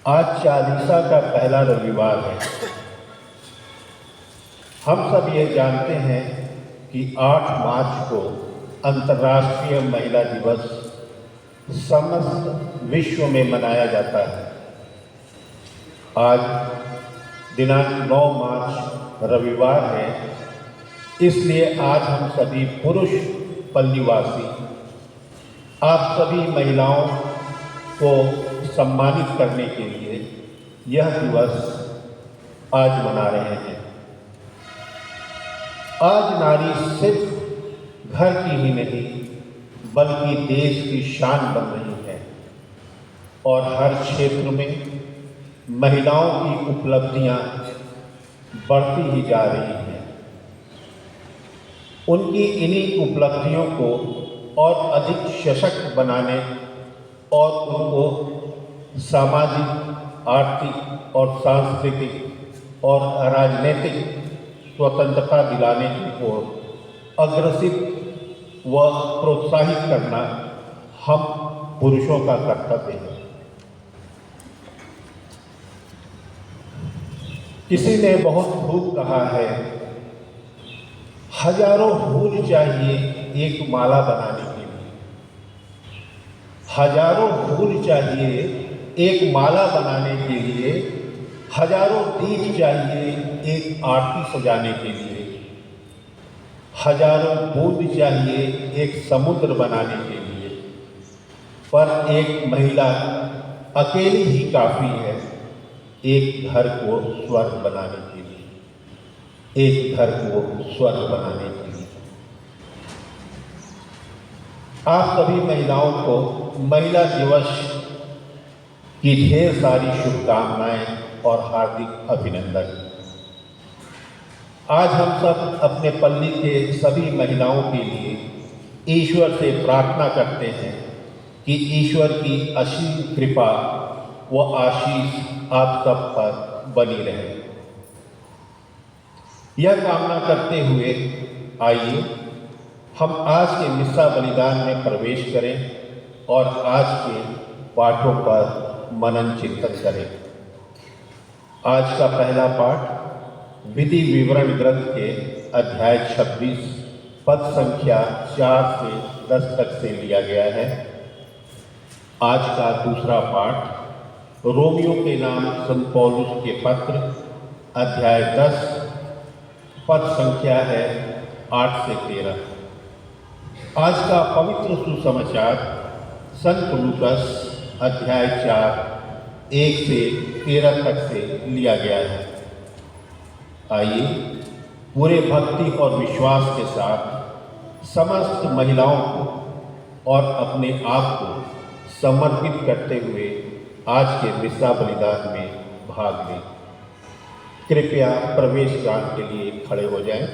आज चालीसा का पहला रविवार है। हम सब ये जानते हैं कि 8 मार्च को अंतर्राष्ट्रीय महिला दिवस समस्त विश्व में मनाया जाता है। आज दिनांक 9 मार्च रविवार है, इसलिए आज हम सभी पुरुष पल्लीवासी आप सभी महिलाओं को सम्मानित करने के लिए यह दिवस आज मना रहे हैं। आज नारी सिर्फ घर की ही नहीं बल्कि देश की शान बन रही है और हर क्षेत्र में महिलाओं की उपलब्धियां बढ़ती ही जा रही हैं। उनकी इन्हीं उपलब्धियों को और अधिक सशक्त बनाने और उनको सामाजिक, आर्थिक और सांस्कृतिक और राजनीतिक स्वतंत्रता दिलाने की ओर अग्रसित व प्रोत्साहित करना हम पुरुषों का कर्तव्य है। किसी ने बहुत खूब कहा है, हजारों फूल चाहिए एक माला बनाने के लिए, हजारों फूल चाहिए एक माला बनाने के लिए, हजारों दीप चाहिए एक आरती सजाने के लिए, हजारों बूंद चाहिए एक समुद्र बनाने के लिए, पर एक महिला अकेली ही काफ़ी है एक घर को स्वर्ग बनाने के लिए, एक घर को स्वर्ग बनाने के लिए। आप सभी महिलाओं को महिला दिवस की ढेर सारी शुभकामनाएं और हार्दिक अभिनंदन। आज हम सब अपने पल्ली के सभी महिलाओं के लिए ईश्वर से प्रार्थना करते हैं कि ईश्वर की असीम कृपा व आशीष आप सब पर बनी रहे। यह कामना करते हुए आइए हम आज के मिस्सा बलिदान में प्रवेश करें और आज के पाठों पर मनन चिंतन करें। आज का पहला पाठ विधि विवरण ग्रंथ के अध्याय 26 पद संख्या 4 से 10 तक से लिया गया है। आज का दूसरा पाठ रोमियो के नाम संत पौलुस के पत्र अध्याय 10 पद संख्या है 8 से 13। आज का पवित्र सुसमाचार संत लूकस अध्याय 4 1 से 13 तक से लिया गया है। आइए पूरे भक्ति और विश्वास के साथ समस्त महिलाओं को और अपने आप को समर्पित करते हुए आज के मिस्सा बलिदान में भाग लें। कृपया प्रवेश गान के लिए खड़े हो जाएं।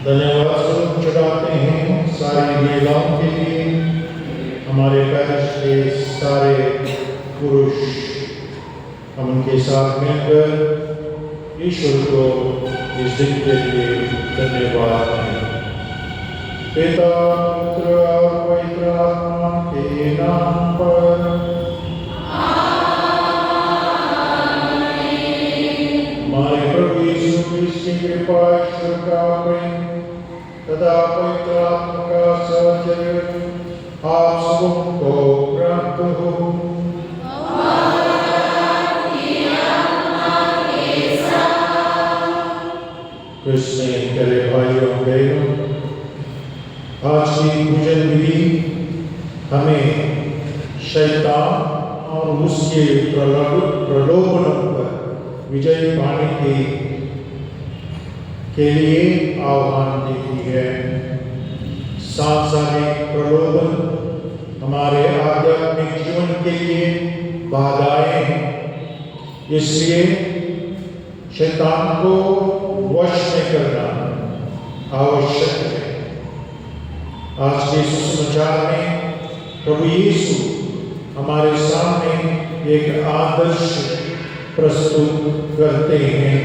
धन्यवाद स्वरूप चढ़ाते हैं सारी महिलाओं के लिए, हमारे पैरिश के सारे पुरुष हम उनके साथ मिलकर ईश्वर को इस दिन के लिए धन्यवाद दें। पिता पुत्र और पवित्र आत्मा के नाम पर हमारे प्रभु यीशु मसीह की कृपा, ईश्वर का प्रेम तथा पवित्र आत्मा का सहचर्य आप सबको प्राप्त हो। कृष्ण करे भाइयों बहनों, आज की पूजन विधि हमें शैतान और उसके प्रलोभनों पर विजय पाने के लिए आह्वान देती है। सांसारिक प्रलोभन हमारे आध्यात्मिक जीवन के लिए बाधाएं हैं, इसलिए शैतान को वश में करना आवश्यक है। आज के सुसमाचार में प्रभु यीशु हमारे सामने एक आदर्श प्रस्तुत करते हैं।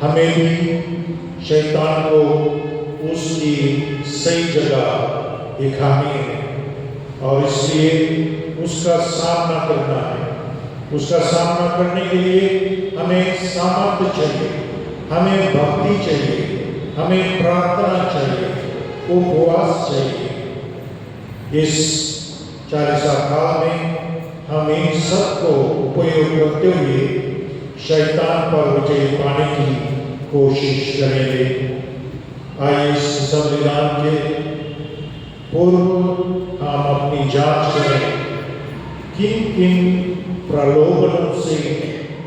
हमें भी शैतान को उसकी सही जगह दिखानी है और इसलिए उसका सामना करना है। उसका सामना करने के लिए हमें सामर्थ्य चाहिए, हमें भक्ति चाहिए, हमें प्रार्थना चाहिए, उपवास चाहिए। इस चालीसा काल में हम इन सबको उपयोग करते हुए शैतान पर विजय पाने की कोशिश करेंगे। आइए इस संविधान के पूर्व हम अपनी जांच करें, किन किन प्रलोभनों से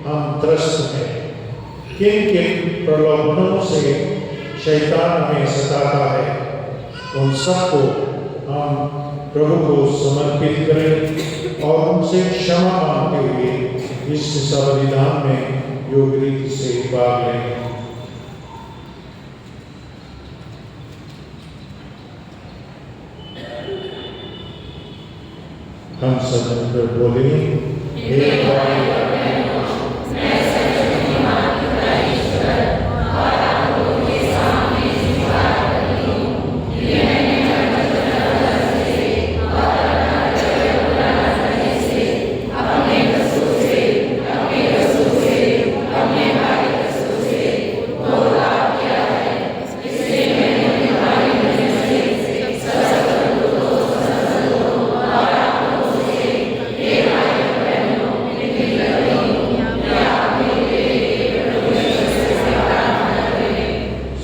हम त्रस्त हैं, किन किन प्रलोभनों से शैतान हमें सताता है। उन सबको हम प्रभु को समर्पित करें और उनसे क्षमा मांगते हुए इस संविधान में योग रीति से भाग लें। हम सब मिलकर बोलेंगे।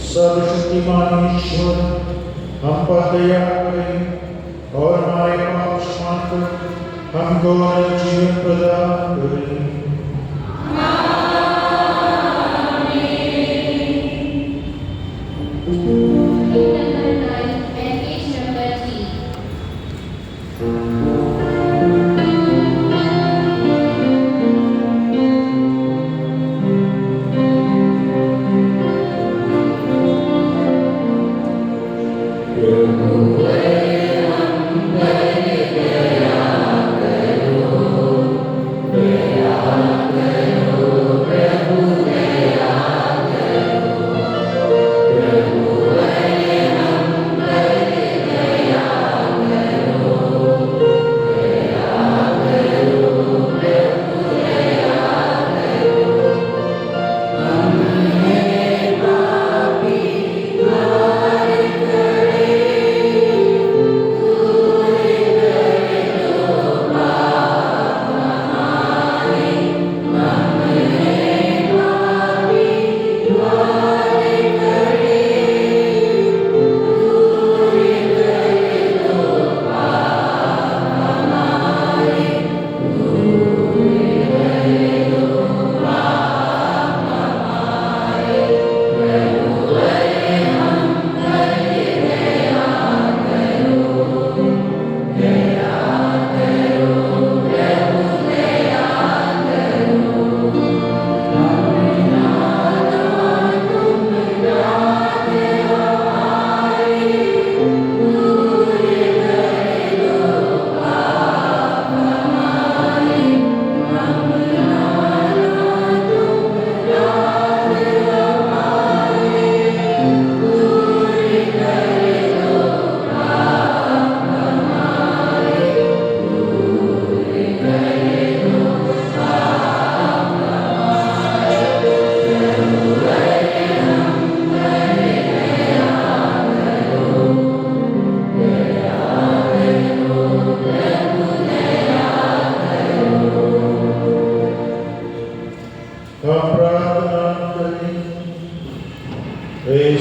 सर्वशक्तिमान ईश्वर हम पर दया करें और हमारे पाप क्षमा कर हमको जीवन प्रदान करें।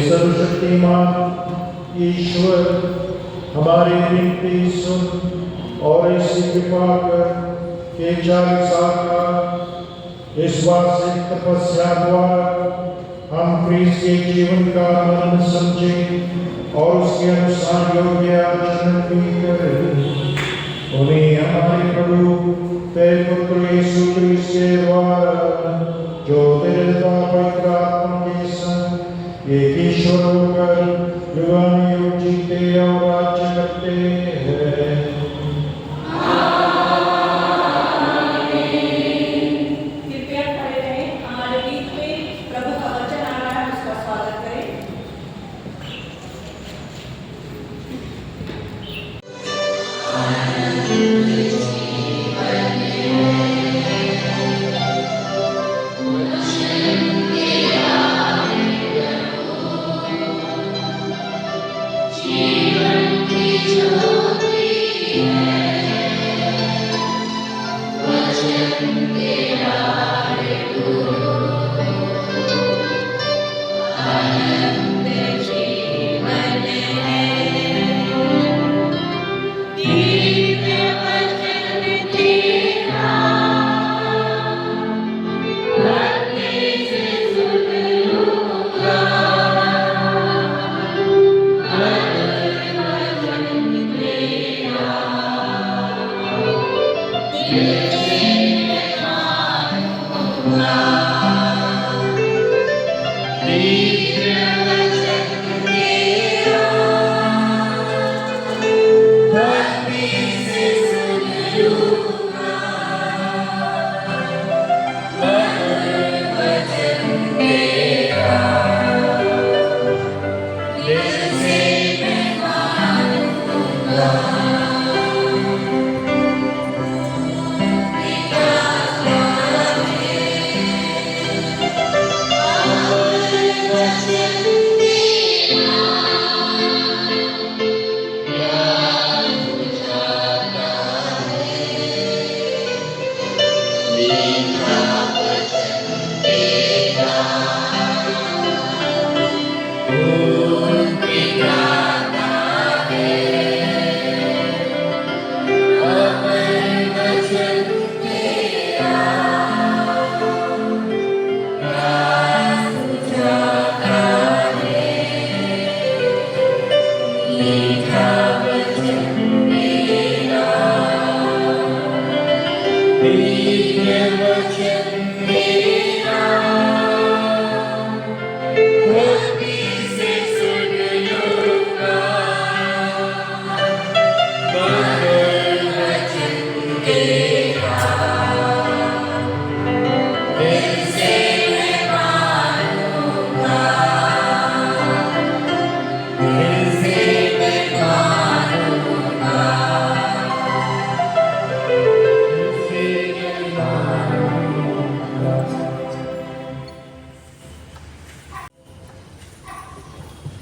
सर्वशक्तिमान ईश्वर हमारी विनती सुन और इसी कृपा कर के 40 साल का इस वार्षिक तपस्या द्वारा हम क्रिस्त के जीवन का आनंद समझें और उसके अनुसार योग्य आचरण भी करें। उन्हें हमारे प्रभु तेरे पुत्र यीशु क्रिस्त के द्वारा जो तेरे पवित्र आत्मा के संग एक ईश्वर होकर युगानुयुग जीते और राज्य करते हैं। कृपया खड़े रहें। हमारे बीच में प्रभु का वचन आ रहा है, उसका स्वागत करें।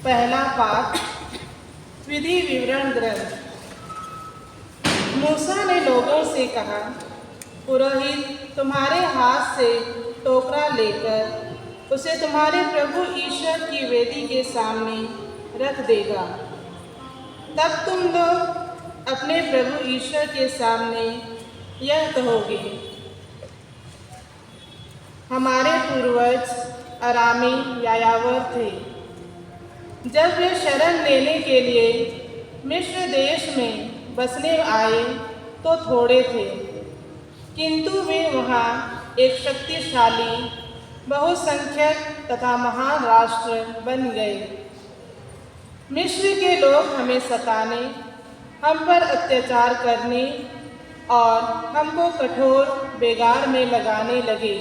पहला पाठ विधि विवरण ग्रंथ। मूसा ने लोगों से कहा, पुरोहित तुम्हारे हाथ से टोकरा लेकर उसे तुम्हारे प्रभु ईश्वर की वेदी के सामने रख देगा। तब तुम लोग अपने प्रभु ईश्वर के सामने यह कहोगे, हमारे पूर्वज अरामी यायावर थे। जब वे शरण लेने के लिए मिस्र देश में बसने आए तो थोड़े थे, किंतु वे वहाँ एक शक्तिशाली बहुसंख्यक तथा महान राष्ट्र बन गए। मिस्र के लोग हमें सताने, हम पर अत्याचार करने और हमको कठोर बेगार में लगाने लगे।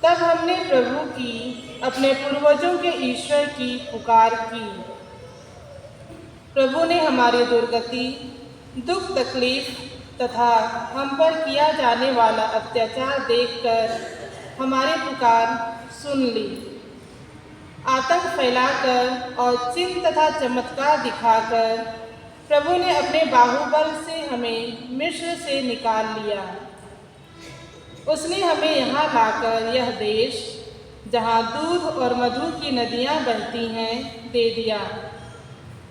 तब हमने प्रभु की, अपने पूर्वजों के ईश्वर की पुकार की। प्रभु ने हमारी दुर्गति, दुख तकलीफ तथा हम पर किया जाने वाला अत्याचार देखकर हमारी पुकार सुन ली। आतंक फैलाकर और चिन्ह तथा चमत्कार दिखाकर प्रभु ने अपने बाहुबल से हमें मिस्र से निकाल लिया। उसने हमें यहाँ लाकर यह देश, जहाँ दूध और मधु की नदियाँ बहती हैं, दे दिया।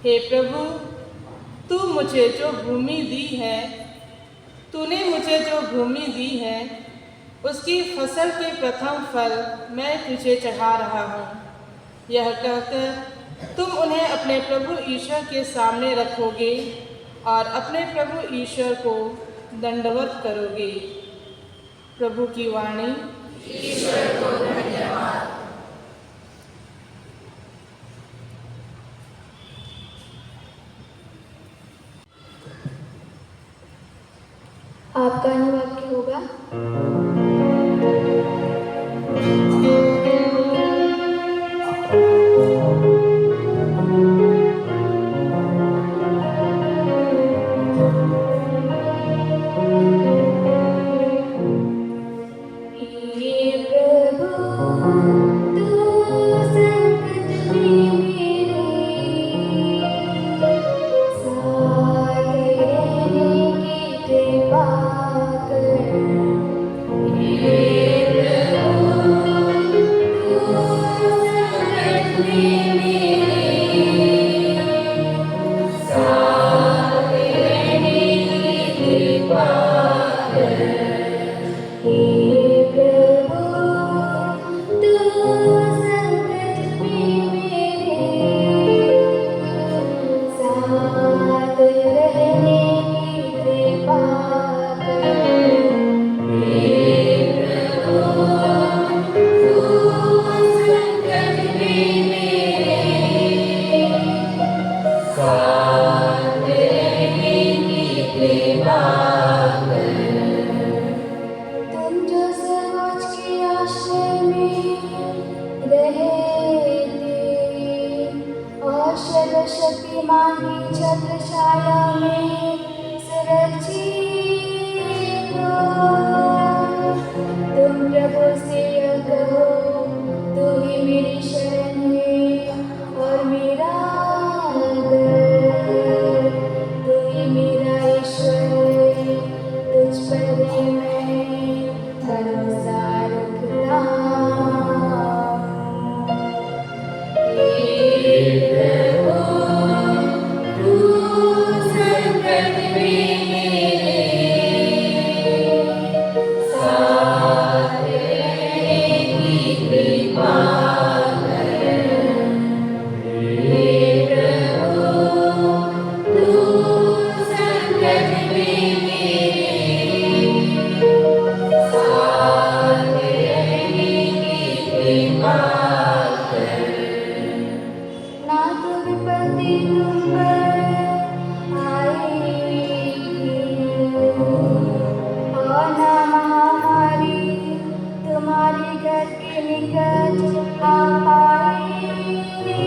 हे प्रभु, तू मुझे जो भूमि दी है, तूने मुझे जो भूमि दी है, उसकी फसल के प्रथम फल मैं तुझे चढ़ा रहा हूँ। यह कहकर तुम उन्हें अपने प्रभु ईश्वर के सामने रखोगे और अपने प्रभु ईश्वर को दंडवत करोगे। प्रभु की वाणी। ईश्वर को धन्यवाद। आपका अनुवाक्य होगा। छाया में सुरक्षित हो। तुम प्रभु से कहो, तू ही मेरी शरण है और मेरा गढ़, तू ही मेरा ईश्वर है, तुझ पर ही मैं भरोसा रखता हूँ। हे प्रभु, तू संकट में मेरे साथ रहने की कृपा कर। हे प्रभु, तू संकट में मेरे साथ रहने की कृपा कर। ना तो विपत्ति तुम पर आएगी और ना महामारी तुम्हारे घर के निकट आ पाएगी,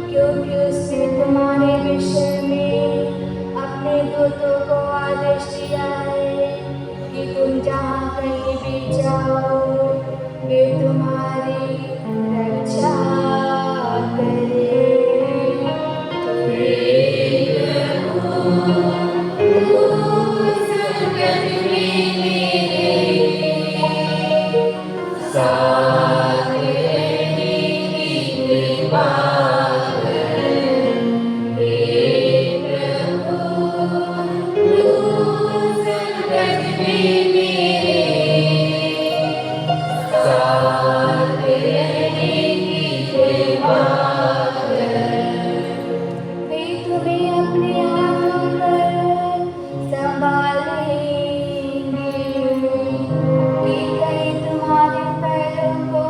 क्योंकि उसने तुम्हारे विषय में अपने दूतों को आदेश दिया है कि तुम जहाँ कहीं भी जाओ वे तुम्हारी रक्षा करें। हे प्रभु, तू संकट में मेरे साथ रहने की कृपा कर। हे प्रभु, तू संकट में मेरे साथ रहने की कृपा कर। वे तुम्हें अपने हाथों पर संभालेंगे कि कहीं तुम्हारे पैरों को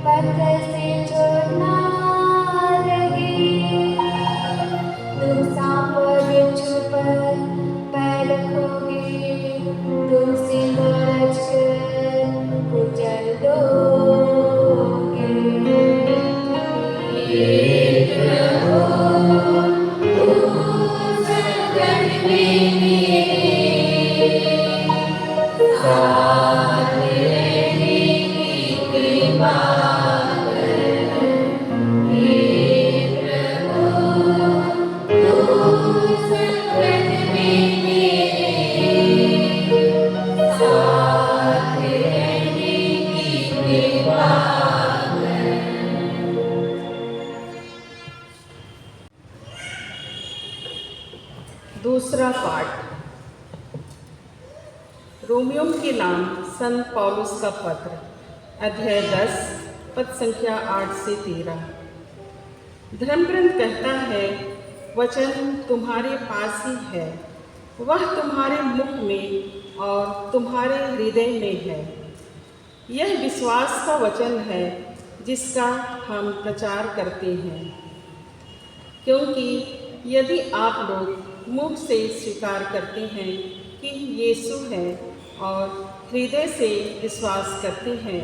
पत्थर से चोट ना लगे। तुम सांप और बिच्छू पर पैर रखोगे, तुम सिंह और अजगर कुचल दोगे। हे प्रभु, तू संकट में मेरे साथ रहने की कृपा कर। हे प्रभु, तू संकट में मेरे साथ रहने की कृपा कर। दूसरा पाठ। रोमियो के नाम संत पौलुस का पत्र, अध्याय 10, पद संख्या 8 से 13। धर्मग्रंथ कहता है, वचन तुम्हारे पास ही है, वह तुम्हारे मुख में और तुम्हारे हृदय में है। यह विश्वास का वचन है जिसका हम प्रचार करते हैं, क्योंकि यदि आप लोग मुख से स्वीकार करते हैं कि यीशु है और हृदय से विश्वास करते हैं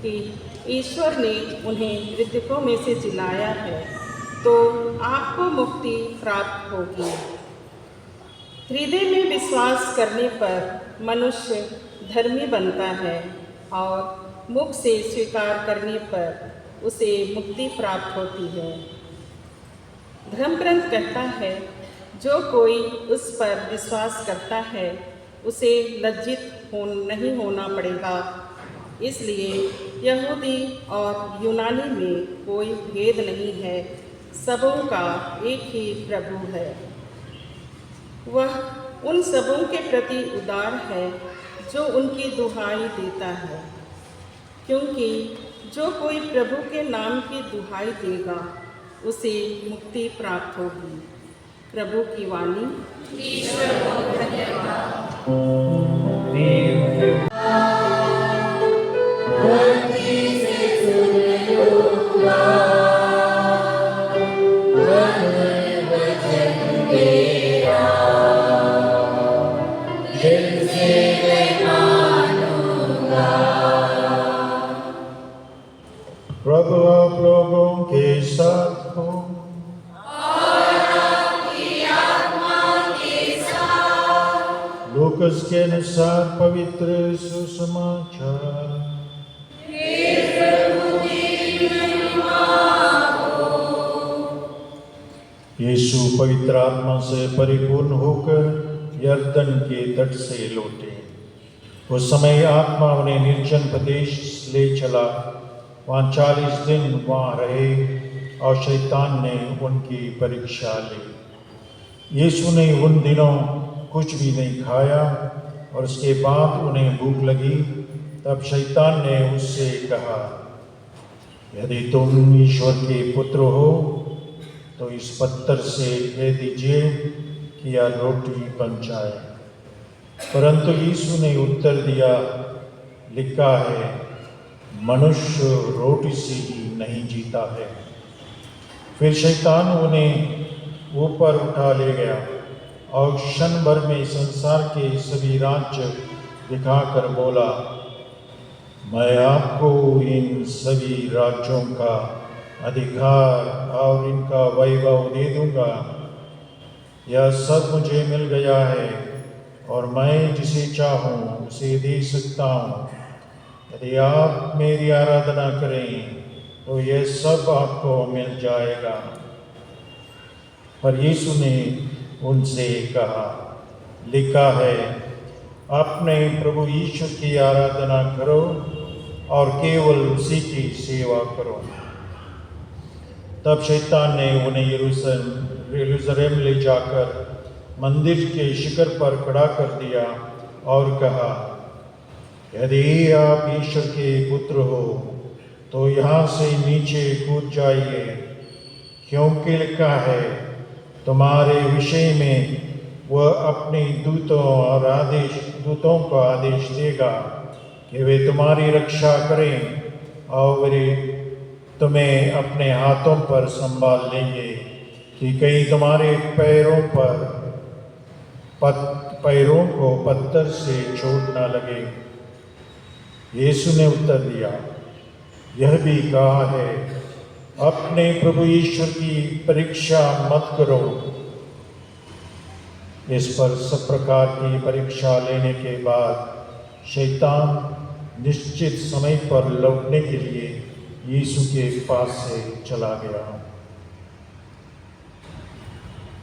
कि ईश्वर ने उन्हें मृतकों में से जिलाया है, तो आपको मुक्ति प्राप्त होगी। हृदय में विश्वास करने पर मनुष्य धर्मी बनता है और मुख से स्वीकार करने पर उसे मुक्ति प्राप्त होती है। धर्मग्रंथ कहता है, जो कोई उस पर विश्वास करता है उसे लज्जित नहीं होना पड़ेगा, इसलिए यहूदी और यूनानी में कोई भेद नहीं है, सबों का एक ही प्रभु है। वह उन सबों के प्रति उदार है जो उनकी दुहाई देता है, क्योंकि जो कोई प्रभु के नाम की दुहाई देगा उसे मुक्ति प्राप्त होगी। प्रभु की वाणी। ईश्वर को धन्यवाद। प्रभु आप लोगों के साथ हो। लूकस के अनुसार पवित्र सुसमाचार। यीशु पवित्र आत्मा से परिपूर्ण होकर यरदन के तट से लौटे। उस समय आत्मा उन्हें निर्जन प्रदेश ले चला। वहाँ 40 दिन वहाँ रहे और शैतान ने उनकी परीक्षा ली। यीशु ने उन दिनों कुछ भी नहीं खाया और उसके बाद उन्हें भूख लगी। तब शैतान ने उससे कहा, यदि तुम ईश्वर के पुत्र हो तो इस पत्थर से कह दीजिए कि यह रोटी बन जाए। परंतु यीशु ने उत्तर दिया, लिखा है, मनुष्य रोटी से ही नहीं जीता है। फिर शैतान उन्हें ऊपर उठा ले गया और क्षण भर में संसार के सभी राज्य दिखाकर बोला, मैं आपको इन सभी राज्यों का अधिकार और इनका वैभव दे दूंगा। यह सब मुझे मिल गया है और मैं जिसे चाहूँ उसे दे सकता हूँ। यदि आप मेरी आराधना करें तो यह सब आपको मिल जाएगा। पर यीशु ने उनसे कहा, लिखा है, अपने प्रभु ईश्वर की आराधना करो और केवल उसी की सेवा करो। तब शैतान ने उन्हें यरूशलेम ले जाकर मंदिर के शिखर पर खड़ा कर दिया और कहा, यदि आप ईश्वर के पुत्र हो तो यहाँ से नीचे कूद जाइए, क्योंकि लिखा है, तुम्हारे विषय में वह अपने दूतों को आदेश देगा कि वे तुम्हारी रक्षा करें और वे तुम्हें अपने हाथों पर संभाल लेंगे कि कहीं तुम्हारे पैरों को पत्थर से चोट न लगे। यीशु ने उत्तर दिया, यह भी कहा है, अपने प्रभु ईश्वर की परीक्षा मत करो। इस पर सब प्रकार की परीक्षा लेने के बाद शैतान निश्चित समय पर लौटने के लिए यीशु के पास से चला गया।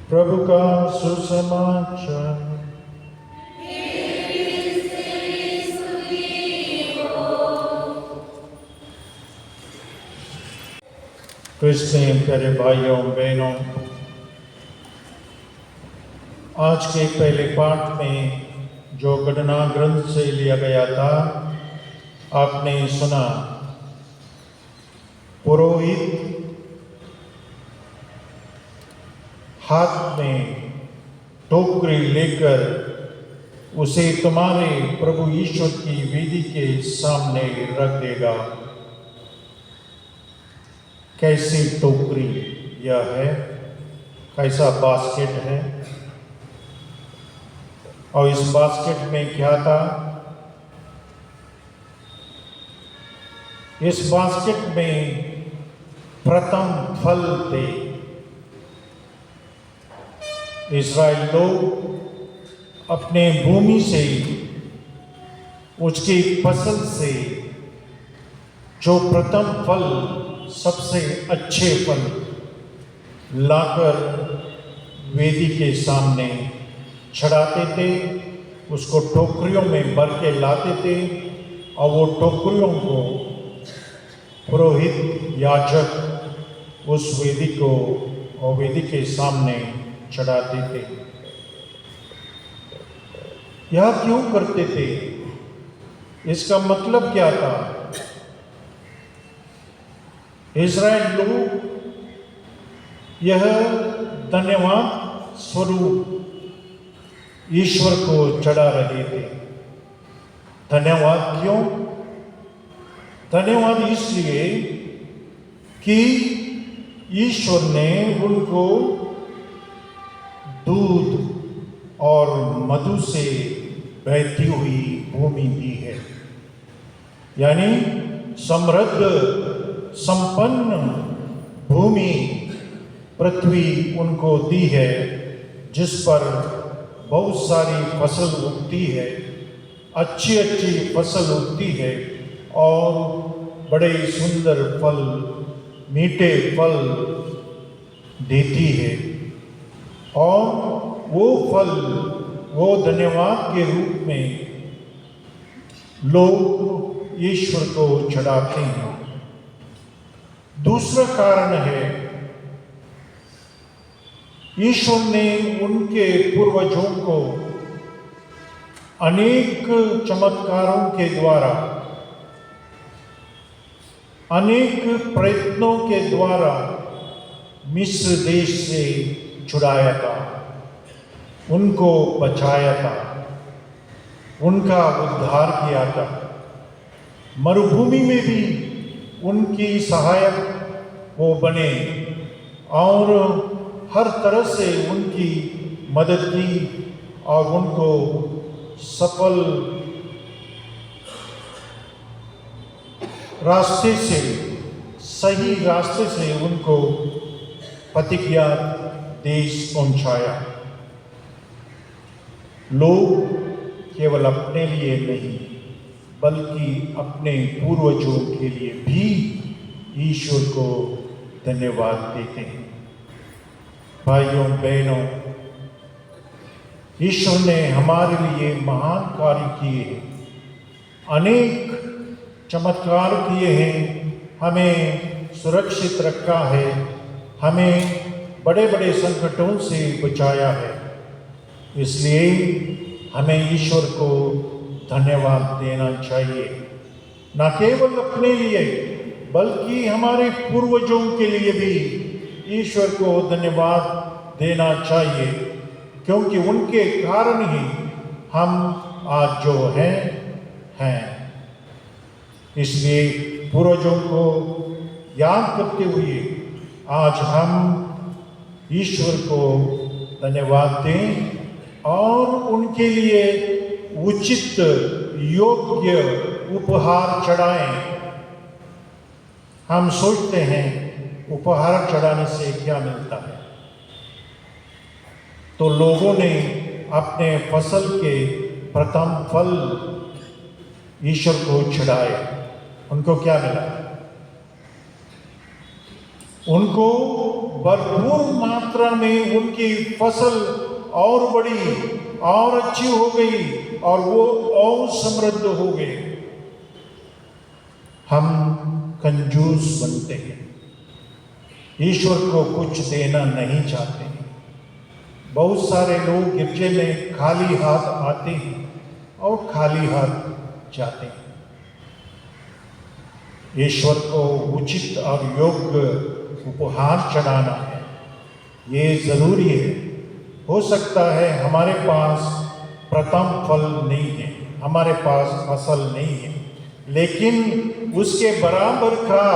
प्रभु का सुसमाचार। क्रिश्चियन प्यारे भाइयों बहनों, आज के पहले पाठ में जो घटना ग्रंथ से लिया गया था, आपने सुना। पुरोहित हाथ में टोकरी लेकर उसे तुम्हारे प्रभु ईश्वर की वेदी के सामने रख देगा। कैसी टोकरी यह है, कैसा बास्केट है, और इस बास्केट में क्या था? इस बास्केट में प्रथम फल थे। इस्राएल लोग अपने भूमि से, उसकी फसल से जो प्रथम फल, सबसे अच्छे फल लाकर वेदी के सामने चढ़ाते थे। उसको टोकरियों में भर के लाते थे और वो टोकरियों को पुरोहित याजक उस वेदी को और वेदी के सामने चढ़ाते थे। यह क्यों करते थे? इसका मतलब क्या था? इस्राएल लोग यह धन्यवाद स्वरूप ईश्वर को चढ़ा रहे थे। धन्यवाद क्यों? धन्यवाद इसलिए कि ईश्वर ने उनको दूध और मधु से बहती हुई भूमि दी है, यानी समृद्ध संपन्न भूमि, पृथ्वी उनको दी है, जिस पर बहुत सारी फसल उगती है, अच्छी अच्छी फसल उगती है और बड़े सुंदर फल, मीठे फल देती है और वो फल, वो धन्यवाद के रूप में लोग ईश्वर को चढ़ाते हैं। दूसरा कारण है, ईश्वर ने उनके पूर्वजों को अनेक चमत्कारों के द्वारा, अनेक प्रयत्नों के द्वारा मिस्र देश से छुड़ाया था, उनको बचाया था, उनका उद्धार किया था। मरुभूमि में भी उनकी सहायक वो बने और हर तरह से उनकी मदद की और उनको सफल रास्ते से, सही रास्ते से उनको प्रतिज्ञा देश पहुंचाया। लोग केवल अपने लिए नहीं बल्कि अपने पूर्वजों के लिए भी ईश्वर को धन्यवाद देते हैं। भाइयों बहनों, ईश्वर ने हमारे लिए महान कार्य किए हैं, अनेक चमत्कार किए हैं, हमें सुरक्षित रखा है, हमें बड़े बड़े संकटों से बचाया है। इसलिए हमें ईश्वर को धन्यवाद देना चाहिए, न केवल अपने लिए बल्कि हमारे पूर्वजों के लिए भी ईश्वर को धन्यवाद देना चाहिए, क्योंकि उनके कारण ही हम आज जो हैं। इसलिए पूर्वजों को याद करते हुए आज हम ईश्वर को धन्यवाद दें और उनके लिए उचित योग्य उपहार चढ़ाएं। हम सोचते हैं उपहार चढ़ाने से क्या मिलता है, तो लोगों ने अपने फसल के प्रथम फल ईश्वर को चढ़ाए। उनको क्या मिला? उनको भरपूर मात्रा में उनकी फसल और बड़ी और अच्छी हो गई और वो और समृद्ध हो गए। हम कंजूस बनते हैं, ईश्वर को कुछ देना नहीं चाहते। बहुत सारे लोग गिरजे में खाली हाथ आते हैं और खाली हाथ जाते हैं। ईश्वर को उचित और योग्य उपहार चढ़ाना है, ये जरूरी है। हो सकता है हमारे पास प्रथम फल नहीं है, हमारे पास फसल नहीं है, लेकिन उसके बराबर का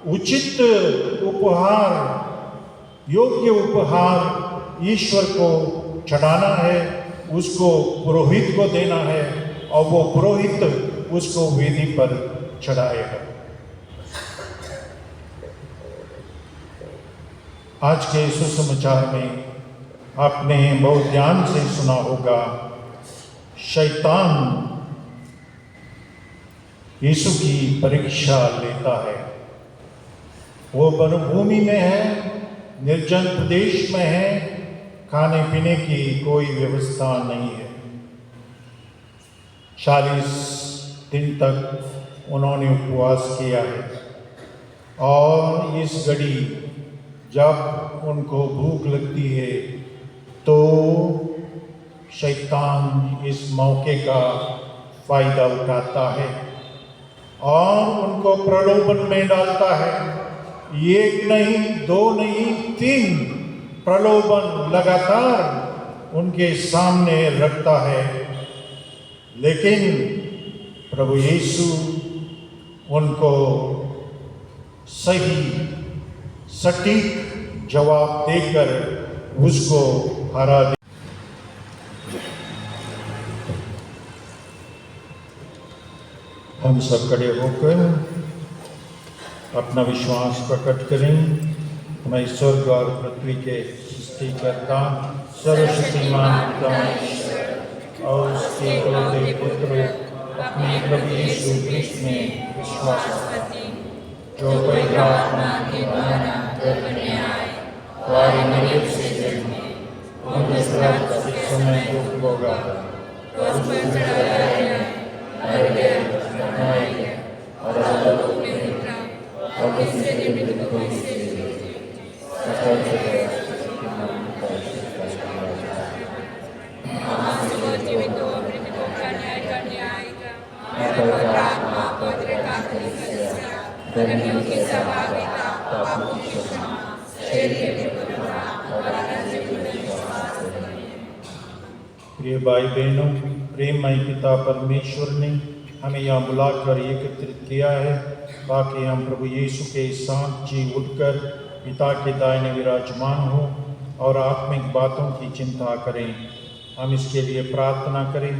उचित उपहार, योग्य उपहार ईश्वर को चढ़ाना है, उसको पुरोहित को देना है और वो पुरोहित उसको वेदी पर चढ़ाएगा। आज के सुसमाचार में आपने बहुत ध्यान से सुना होगा, शैतान यीशु की परीक्षा लेता है। वो वनभूमि में है, निर्जन प्रदेश में है, खाने पीने की कोई व्यवस्था नहीं है। 40 दिन तक उन्होंने उपवास किया है और इस घड़ी जब उनको भूख लगती है तो शैतान इस मौके का फायदा उठाता है और उनको प्रलोभन में डालता है। एक नहीं, दो नहीं, 3 प्रलोभन लगातार उनके सामने रखता है, लेकिन प्रभु यीशु उनको सही सटीक जवाब देकर उसको हरा दिया। हम सब खड़े होकर अपना विश्वास प्रकट करें। मैं स्वर्ग और पृथ्वी के सृष्टिकर्ता सर्वशक्तिमान पिता और उसके इकलौते पुत्र अपने प्रभु यीशु क्रिस्त में विश्वास करते हैं, जो पवित्र आत्मा के द्वारा गर्भ में आए और मरियम से जन्मे, उनके श्राद्ध के समय दुख भोगा, क्रूस पर चढ़ाया गया, मर गया, बनाया गया और अधोलोक में उतरा और तीसरे दिन मृतकों में से जी जीवितों और मृतकों का न्याय करने आएगा। आत्मा पवित्र काथलिक कलीसिया, धर्मियों की सहभागिता, पापों की क्षमा, शरीर के पुनरुत्थान और अनंत जीवन में विश्वास करते हैं। प्रिय भाई बहनों, प्रेममय पिता परमेश्वर ने हमें यहाँ बुलाकर एकत्रित किया है ताकि हम प्रभु यीशु के साथ जी उठकर पिता के दाहिने विराजमान हो और आत्मिक बातों की चिंता करें। हम इसके लिए प्रार्थना करें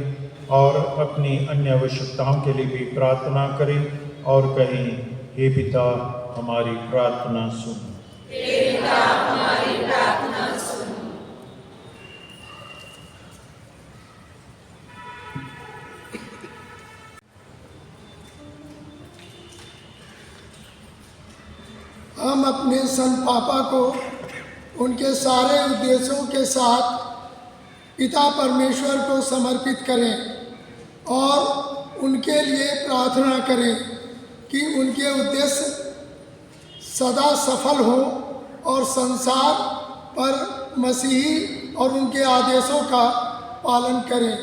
और अपनी अन्य आवश्यकताओं के लिए भी प्रार्थना करें और कहें, हे पिता हमारी प्रार्थना सुन। हे पिता हमारी प्रार्थना सुन। हम अपने संत पापा को उनके सारे उद्देश्यों के साथ पिता परमेश्वर को समर्पित करें और उनके लिए प्रार्थना करें कि उनके उद्देश्य सदा सफल हो और संसार पर मसीही और उनके आदेशों का पालन करें।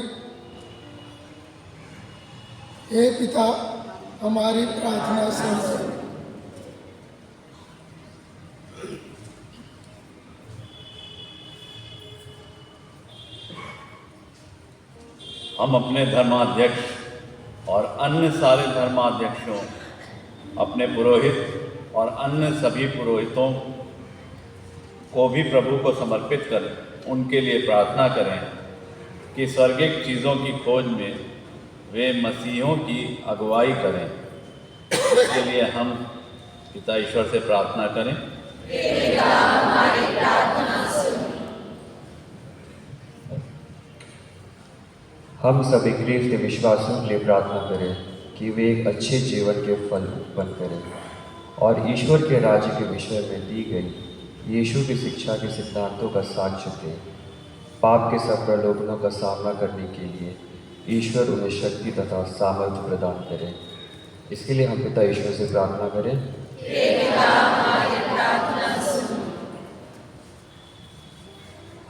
हे पिता हमारी प्रार्थना सुन। हम अपने धर्माध्यक्ष और अन्य सारे धर्माध्यक्षों, अपने पुरोहित और अन्य सभी पुरोहितों को भी प्रभु को समर्पित कर उनके लिए प्रार्थना करें कि स्वर्गिक चीज़ों की खोज में वे मसीहों की अगुवाई करें। इसके लिए हम पिता ईश्वर से प्रार्थना करें। पिता हमारी प्रार्थना सुन। हम सभी ख्रीस्त के विश्वासियों के लिए प्रार्थना करें कि वे एक अच्छे जीवन के फल उत्पन्न करें और ईश्वर के राज्य के विषय में दी गई यीशु की शिक्षा के सिद्धांतों का साक्ष्य दें। पाप के सब प्रलोभनों का सामना करने के लिए ईश्वर उन्हें शक्ति तथा सामर्थ्य प्रदान करें। इसके लिए हम पिता ईश्वर से प्रार्थना करें। पिता हमारी प्रार्थना सुन।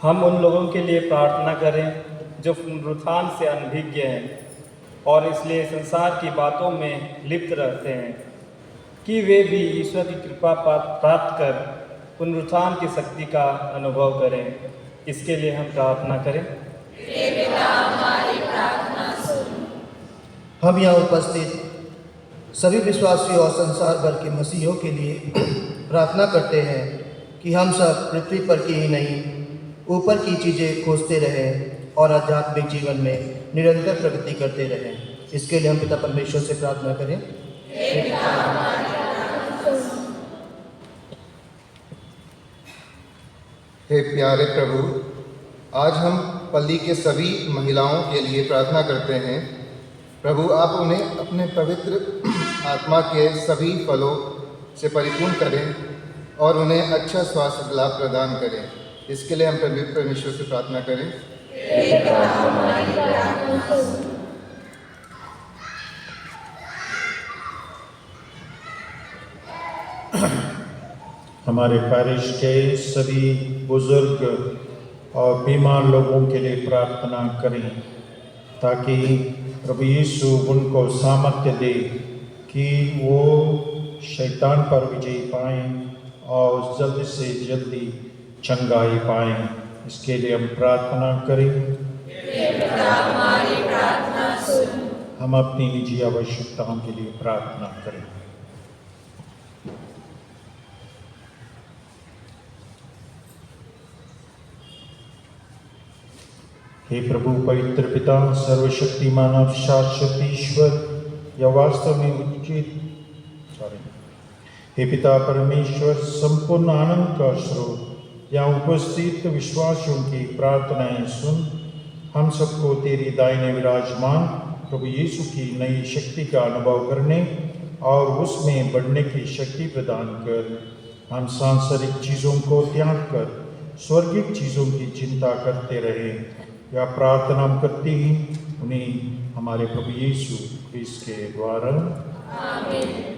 हम उन लोगों के लिए प्रार्थना करें जो पुनरुत्थान से अनभिज्ञ हैं और इसलिए संसार की बातों में लिप्त रहते हैं, कि वे भी ईश्वर की कृपा प्राप्त कर पुनरुत्थान की शक्ति का अनुभव करें। इसके लिए हम प्रार्थना करें। हे पिता हमारी प्रार्थना सुन। हम यहाँ उपस्थित सभी विश्वासियों और संसार भर के मसीहों के लिए प्रार्थना करते हैं कि हम सब पृथ्वी पर की ही नहीं, ऊपर की चीज़ें खोजते रहें और आध्यात्मिक जीवन में निरंतर प्रगति करते रहें। इसके लिए हम पिता परमेश्वर से प्रार्थना करें। हे प्यारे प्रभु, आज हम पल्ली के सभी महिलाओं के लिए प्रार्थना करते हैं। प्रभु, आप उन्हें अपने पवित्र आत्मा के सभी फलों से परिपूर्ण करें और उन्हें अच्छा स्वास्थ्य लाभ प्रदान करें। इसके लिए हम परमेश्वर से प्रार्थना करें। हमारे पैरिश के सभी बुजुर्ग और बीमार लोगों के लिए प्रार्थना करें ताकि प्रभु यीशु उनको सामर्थ्य दे कि वो शैतान पर विजय पाएं और जल्द से जल्दी चंगाई पाएं। इसके लिए हम प्रार्थना करें। हम अपनी निजी आवश्यकताओं के लिए प्रार्थना करें। हे प्रभु पवित्र पिता, सर्वशक्तिमान और शाश्वत ईश्वर, यह वास्तव में उचित हे पिता परमेश्वर, संपूर्ण आनंद का स्रोत यहाँ उपस्थित विश्वासियों की प्रार्थनाएं सुन। हम सबको तेरी दाहिने विराजमान प्रभु यीशु की नई शक्ति का अनुभव करने और उसमें बढ़ने की शक्ति प्रदान कर। हम सांसारिक चीज़ों को त्याग कर स्वर्गिक चीज़ों की चिंता करते रहें। या प्रार्थना हम करते ही उन्हीं हमारे प्रभु यीशु क्रिस्त के द्वारा। आमीन।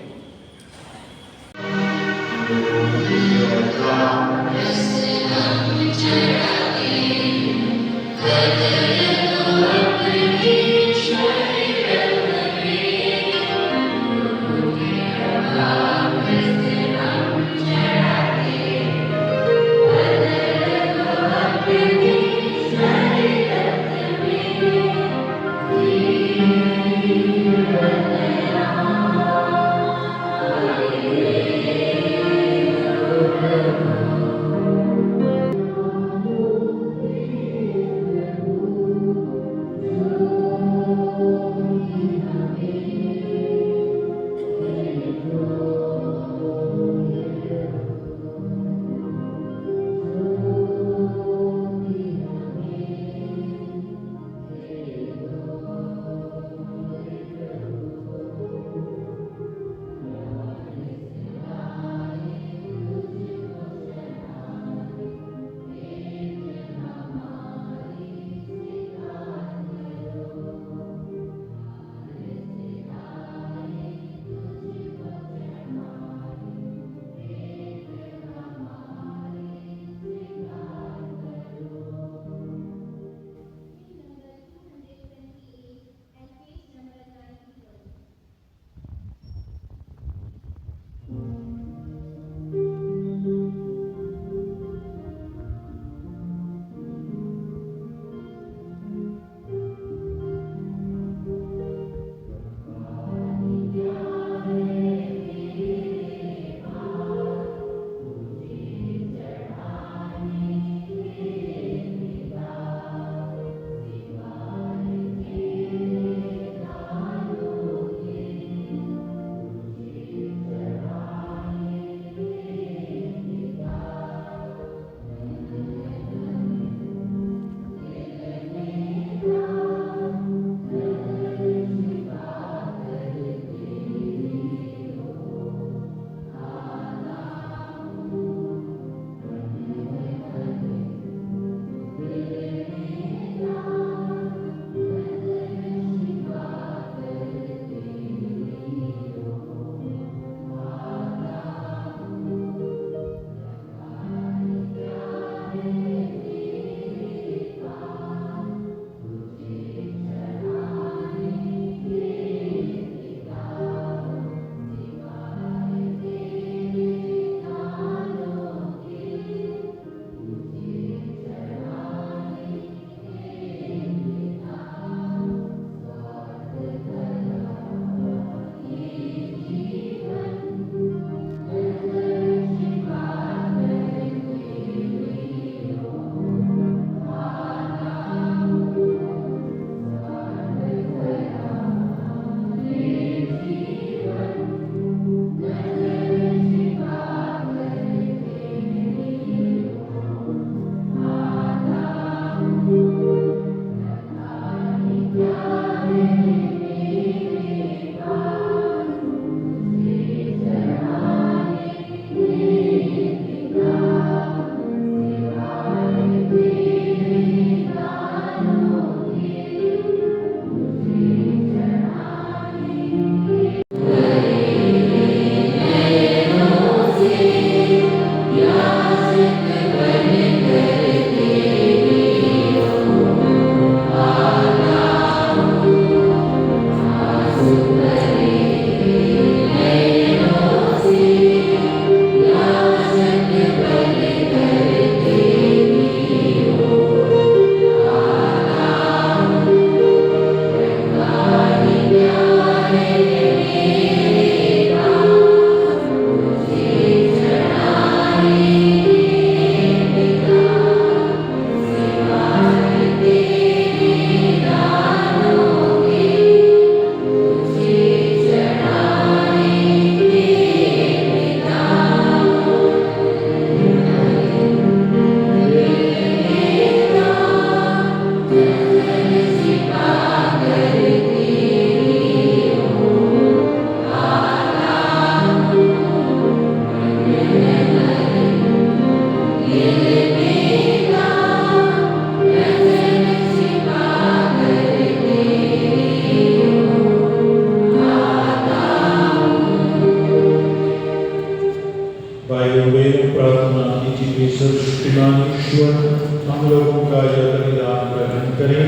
लोगों का यह बलिदान ग्रहण करें।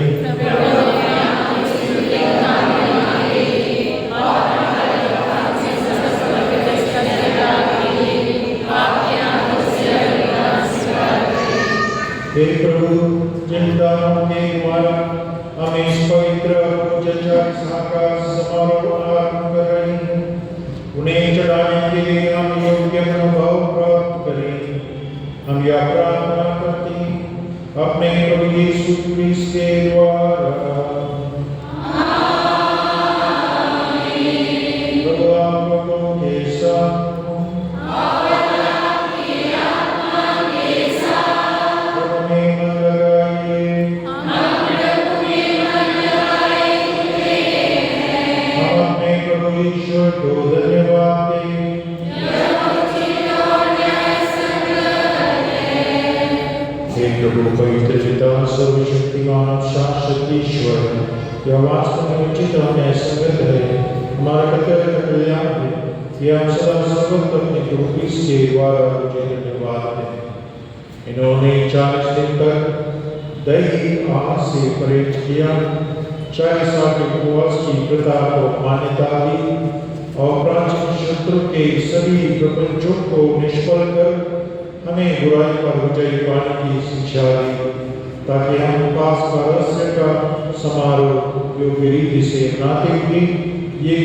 हे प्रभु, जिन दानों के द्वारा हम इस पवित्र पूजन चालीसा का समारोह आरंभ कर रहे हैं, उन्हें चढ़ाने के लिए हम योग्य अनुभव प्राप्त करें। हम यह प्रार्थना करते हैं अपने प्रभु यीशु क्रिस्त के द्वारा। प्रभु आप लोगों के साथ ईश्वर को धन्यवाद दें। हे प्रभु पवित्र पिता सर्वशक्तिमान शाश्वत ईश्वर, यह वास्तव में उचित और न्यायसंगत है, हमारा कर्तव्य कल्याण है कि हम सदा सर्वत्र अपने प्रभु क्रिस्त के द्वारा तुझे धन्यवाद दें। इन्होंने 40 दिन तक दैहिक आहार से परहेज किया, 40 साल के उपवास की प्रथा को मान्यता दी और प्राचीन शत्रु के सभी प्रपंचों को निष्फल कर हमें बुराई पर विजय पाने की शिक्षा दी, ताकि हम पास्का रहस्य का समारोह योग्य रीति से मनाते हुए ये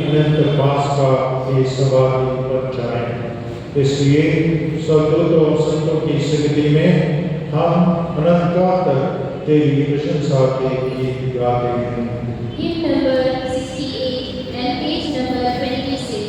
अनंत पास्का के सभागी बन जाएं। इसलिए स्वर्गदूतों और संतों की संगति में हम अनंत काल तक तेरी प्रशंसा के गीत गाते हैं। Hymn number 68 and page number 26.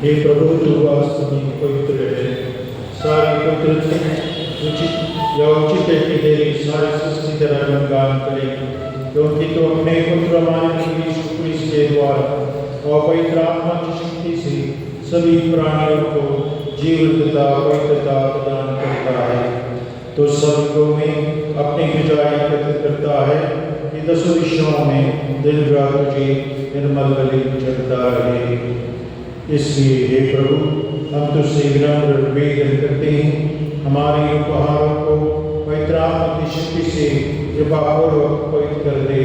हे प्रभु, तू वास्तव में पवित्र है। सारी पवित्रता उचित है कि तेरी सारी सृष्टि तेरा गुणगान करे, क्योंकि तू अपने पुत्र हमारे यीशु क्रिस्त के द्वारा और पवित्र आत्मा की शक्ति से सभी प्राणियों को जीवन तथा पवित्रता प्रदान करता है। तो सभी में अपनी विजय एकत्रित करता है कि 10 विषयों में दिन रात तुझे निर्मल बलि चढ़ता रहे। इसलिए हे प्रभु, हम तुझसे विनम्र निवेदन करते हैं, हमारे उपहारों को पवित्र आत्मा की शक्ति से कृपापूर्वक पवित्र कर दे।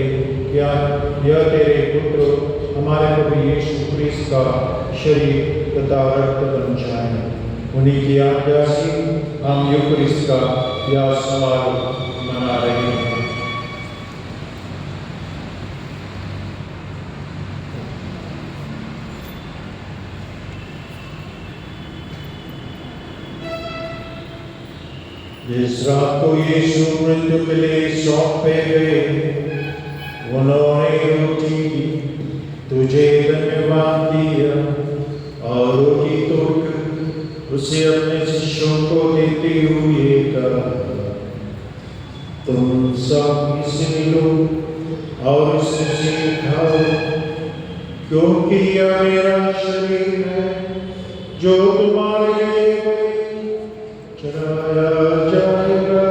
क्या यह तेरे पुत्र हमारे प्रभु यीशु क्रिस्त का शरीर तथा रक्त बन जाए। उन्हीं की आज्ञा से हम यूकरिस्त का यह समारोह मना रहे हैं। जिस रात को यीशु मृत्यु के लिए सौंपे गए, उन्होंने रोटी तुझे धन्यवाद दिया और रोटी तोड़कर उसे अपने शिष्यों को देते हुए कहा, तुम सब इसे लो और इसे खाओ, क्योंकि यह मेरा शरीर है जो तुम्हारे लिए चढ़ाया जाएगा।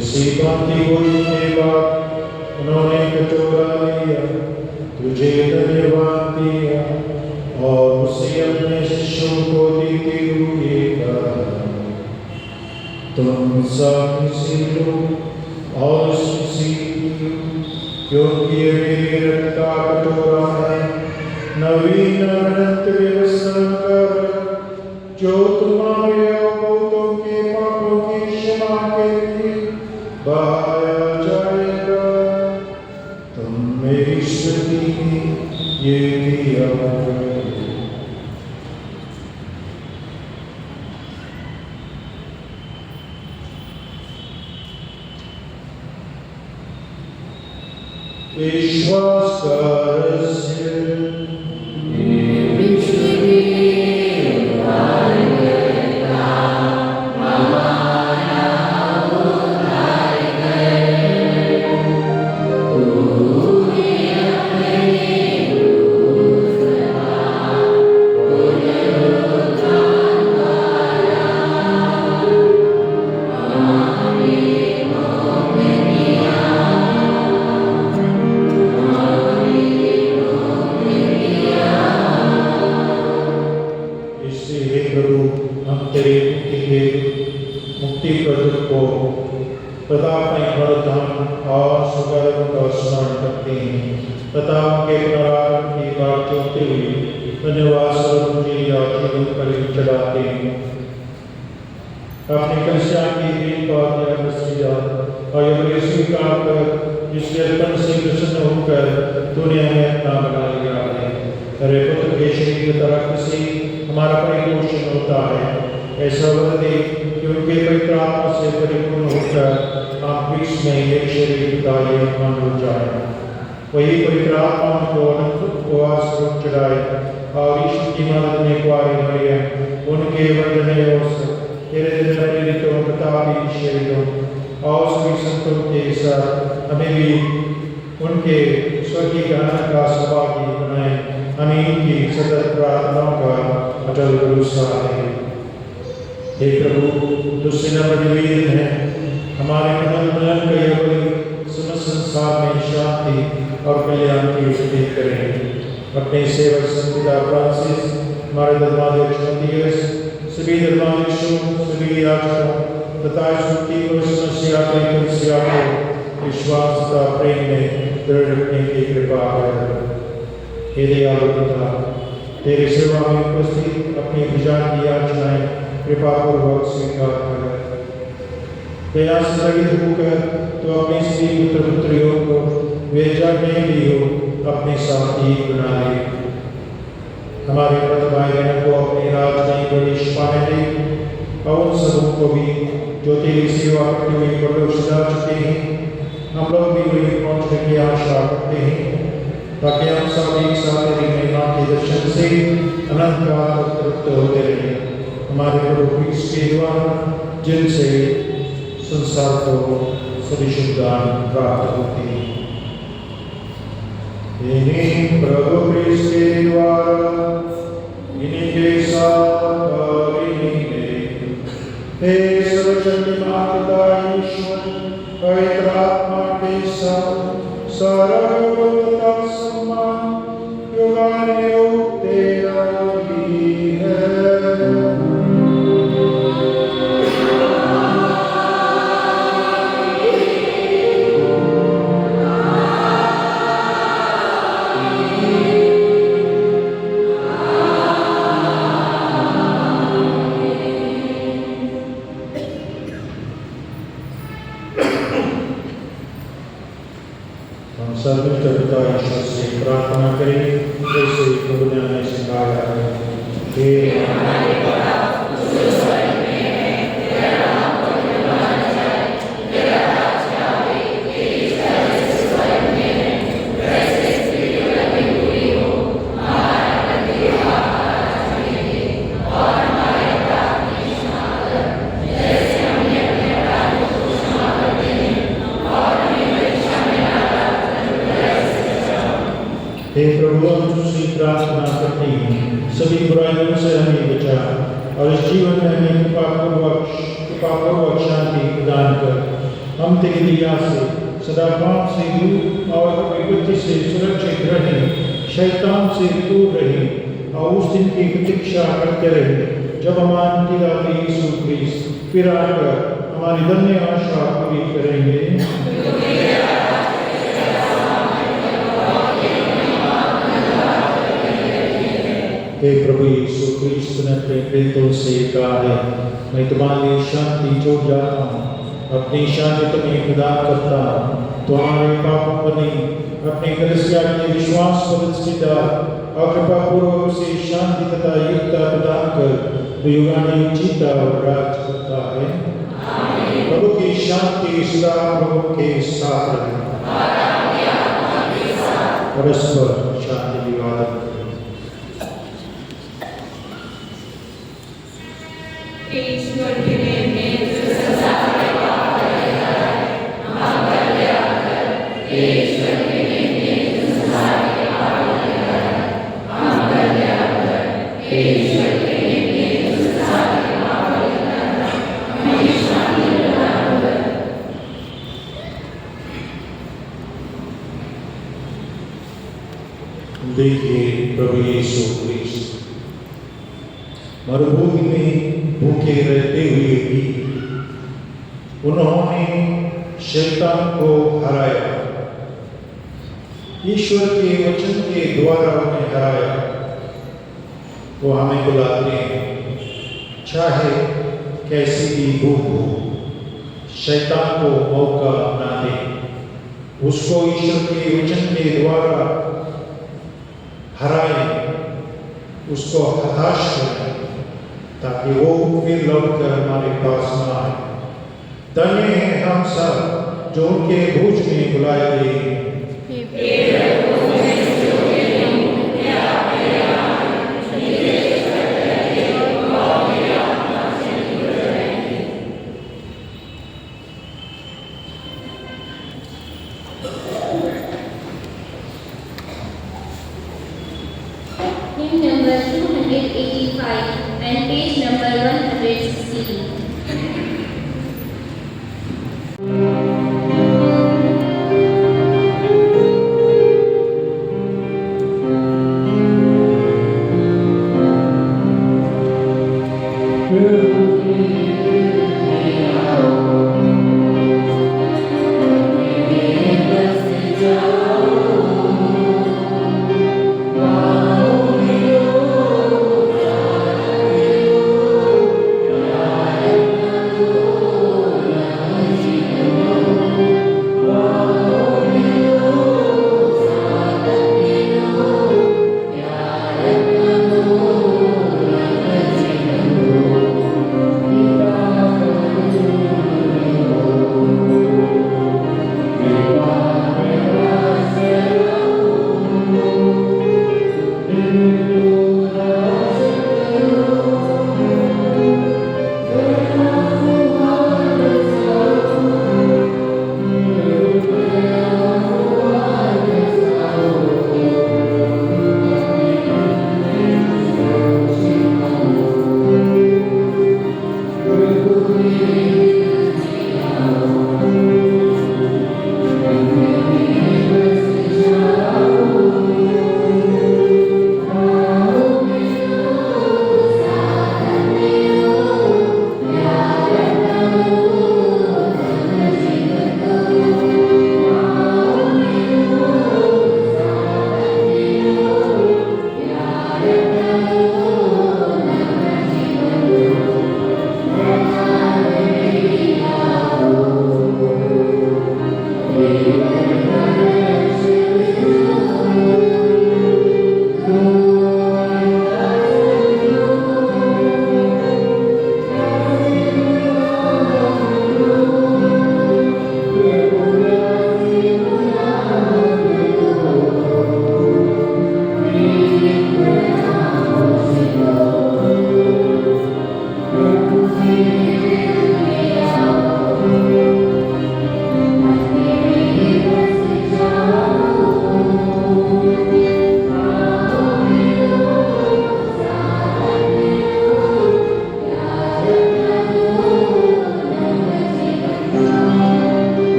इसी भांति भोजन के बाद उन्होंने कटोरा लिया, तुझे धन्यवाद दिया और उसे अपने शिष्यों को देते हुए कहा, तुम सब इसे लो और इसे पियो, क्योंकि ये मेरे रक्त का कटोरा है, नवीन अनंत व्यवस्था का रक्त, जो तुम्हारे और बहुतों के पापों की क्षमा के लिए बहाया जाएगा। तुम मेरी स्तुति में ये किया करो। विश्वास का रहस्य, अपनी कलिसिया की भी बात और यह स्वीकार कर जिसके अर्पण से प्रसन्न होकर दुनिया में अपना बना लिया है। तेरे पुत्र के शरीर की तरह किसी हमारा परिपोषण होता है, ऐसा वरदे कि उनके पवित्र आत्मा से परिपूर्ण होकर आप बीच में एक शरीर का एक मन हो जाए। वही पवित्र आत्मा को अनंत उपवास रूप चढ़ाए और ईश्वर की मदद में कुआरी मरियम उनके वंदनीय अवसर तेरे दिन प्रेरितों प्रतापी शरीरों और सभी संतों के साथ हमें भी उनके स्वर्गीय ज्ञान का सौभाग्य बनाए। हमें इनकी सतत प्रार्थनाओं का अटल भरोसा है। हे प्रभु, तुझसे नम्र निवेदन है, हमारे मनन का यह बलि समस्त संसार में शांति और कल्याण की स्थिति करें। अपने सेवक संत फ्रांसिस, हमारे धर्माध्यक्ष मत्तियस, सभी धर्माध्यक्षों, सभी याजकों तथा की समस्या को विश्वास तथा प्रेम में दृढ़ रखने की कृपा कर। हे दयालु पिता, तेरे सेवा में उपस्थित अपनी प्रजा की याचनाएं कृपा पूर्वक स्वीकार कर। दया से रहित होकर तो अपने स्त्री पुत्र पुत्रियों को वे जाने भी हो अपने साथी बना ले। हमारे व्रत भाई बहनों को अपनी राजधानी प्रवेश पाने दे और उन सबों को भी जो तेरी सेवा करते हुए परलोक सजा चुके हैं, हम लोग भी वही पहुंचने की आशा करते हैं, ताकि हम सब एक साथ तेरी महिमा के दर्शन से अनंत काल तक तृप्त होते रहें। हमारे प्रभु क्रिस्त के द्वारा जिनसे संसार को सभी शुभ दान प्राप्त होते हैं। इन्हीं प्रभु क्रिस्त के द्वारा इन्हीं के साथ और इन्हीं में हे सर्वशक्तिमान पिता ईश्वर पवित्र आत्मा के साथ सारा तथा सम्मान युगानुयुग तेरा ही है। हम सब मिलकर पिता ईश्वर से प्रार्थना करें जैसे प्रभु ने हमें सिखाया है। हे प्रभु हम तुझसे प्रार्थना करते हैं सभी बुराइयों से हमें बचा और इस जीवन में हमें कृपापूर्वक शांति प्रदान कर। हम तेरी दया से सदा पाप से दूर और विपत्ति से सुरक्षित रहें, शैतान से दूर रहें और उस दिन की प्रतीक्षा करते रहें जब हमारे मुक्तिदाता यीशु क्रिस्त फिर आकर हमारी धन्य आशा पूरी करेंगे। हे प्रभु यीशु क्रिस्त ने अपने प्रेतों से कहा है, मैं तुम्हारी शांति छोड़ जाता हूँ, अपनी शांति तुम्हें प्रदान करता हूँ। तुम्हारे पापों पर नहीं, अपने कलीसिया के विश्वास पर रिश्तेदार और कृपापूर्वक उसे शांति तथा एकता प्रदान कर युगानुयुग जीता और राज करता है। प्रभु की शांति सदा प्रभु के साथ रहे। परस्पर शांति विवाद ईश्वर के लिए जो संसार में पाप करता है, हम कर ले आकर ईश्वर के लिए जो संसार में पाप करता है, हम कर ले आकर ईश्वर के लिए जो संसार में पाप करता है, हमें शांति प्रदान कर। देखिए प्रभु यीशु क्रिस्त मरुभूमि में भूखे रहते हुए भी उन्होंने शैतान को हराया। ईश्वर के वचन के द्वारा उन्हें हराया। वो हमें बुलाते हैं, चाहे कैसी भी भूख हो, शैतान को मौका ना दे, उसको ईश्वर के वचन के द्वारा हराए, उसको हताश करें ताकि वो फिर लौटकर हमारे पास न आए। धन्य हैं हम सब जो उनके भोज में बुलाए गए हैं। Hymn number 285 and page number 160. Oh